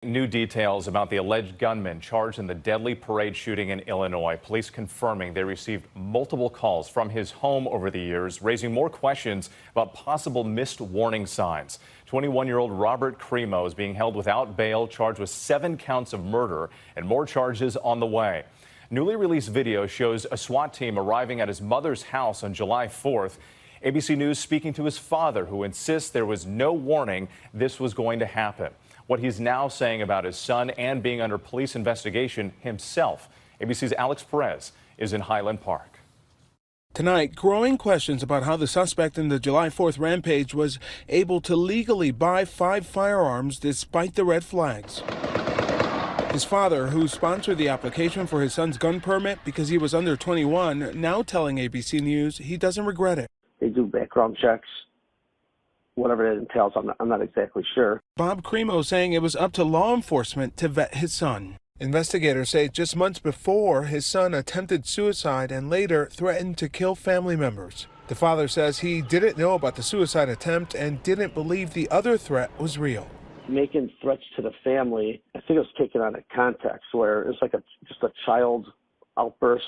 New details about the alleged gunman charged in the deadly parade shooting in Illinois. Police confirming they received multiple calls from his home over the years, raising more questions about possible missed warning signs. 21-year-old Robert Cremo is being held without bail, charged with 7 counts of murder and more charges on the way. Newly released video shows a SWAT team arriving at his mother's house on July 4th. ABC News speaking to his father, who insists there was no warning this was going to happen. What he's now saying about his son and being under police investigation himself. ABC's Alex Perez is in Highland Park. Tonight, growing questions about how the suspect in the July 4th rampage was able to legally buy 5 firearms despite the red flags. His father, who sponsored the application for his son's gun permit because he was under 21, now telling ABC News he doesn't regret it. They do background checks. Whatever it entails, I'm not exactly sure. Bob Cremo saying it was up to law enforcement to vet his son. Investigators say just months before, his son attempted suicide and later threatened to kill family members. The father says he didn't know about the suicide attempt and didn't believe the other threat was real. Making threats to the family, I think it was taken out of context where it's like just a child outburst,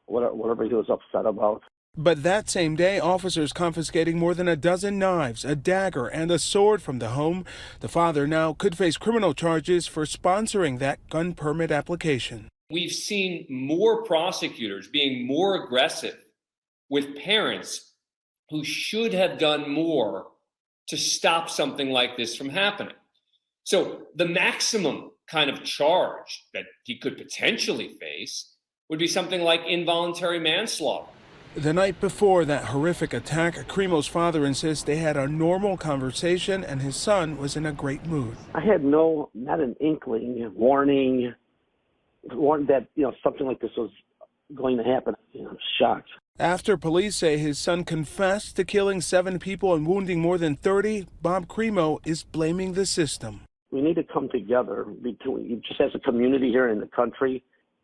whatever he was upset about. But that same day, officers confiscating more than a dozen knives, a dagger, and a sword from the home. The father now could face criminal charges for sponsoring that gun permit application. We've seen more prosecutors being more aggressive with parents who should have done more to stop something like this from happening. So the maximum kind of charge that he could potentially face would be something like involuntary manslaughter. The night before that horrific attack, Cremo's father insists they had a normal conversation and his son was in a great mood. I had not an inkling, warning that, something like this was going to happen. I'm shocked. After police say his son confessed to killing 7 people and wounding more than 30, Bob Cremo is blaming the system. We need to come together, just as a community here in the country,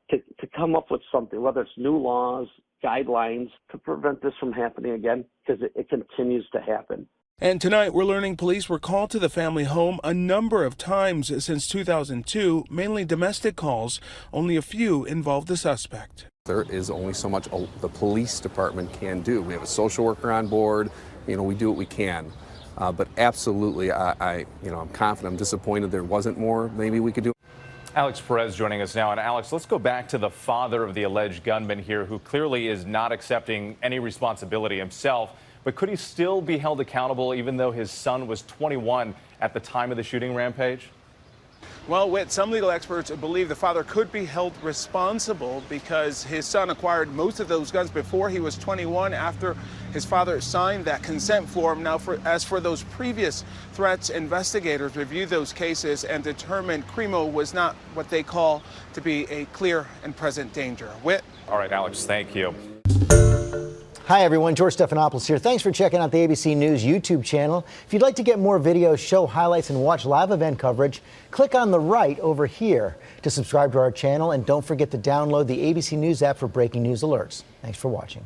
to come up with something, whether it's new laws, guidelines, to prevent this from happening again, because it continues to happen. And tonight we're learning police were called to the family home a number of times since 2002, mainly domestic calls. Only a few involved the suspect. There is only so much the police department can do. We have a social worker on board. We do what we can. But absolutely, I'm confident. I'm disappointed there wasn't more maybe we could do. Alex Perez joining us now. And Alex, let's go back to the father of the alleged gunman here, who clearly is not accepting any responsibility himself. But could he still be held accountable even though his son was 21 at the time of the shooting rampage? Well, Whit, some legal experts believe the father could be held responsible because his son acquired most of those guns before he was 21, after his father signed that consent form. Now, as for those previous threats, investigators reviewed those cases and determined Cremo was not what they call to be a clear and present danger. Whit? All right, Alex, thank you. Hi, everyone. George Stephanopoulos here. Thanks for checking out the ABC News YouTube channel. If you'd like to get more videos, show highlights, and watch live event coverage, click on the right over here to subscribe to our channel. And don't forget to download the ABC News app for breaking news alerts. Thanks for watching.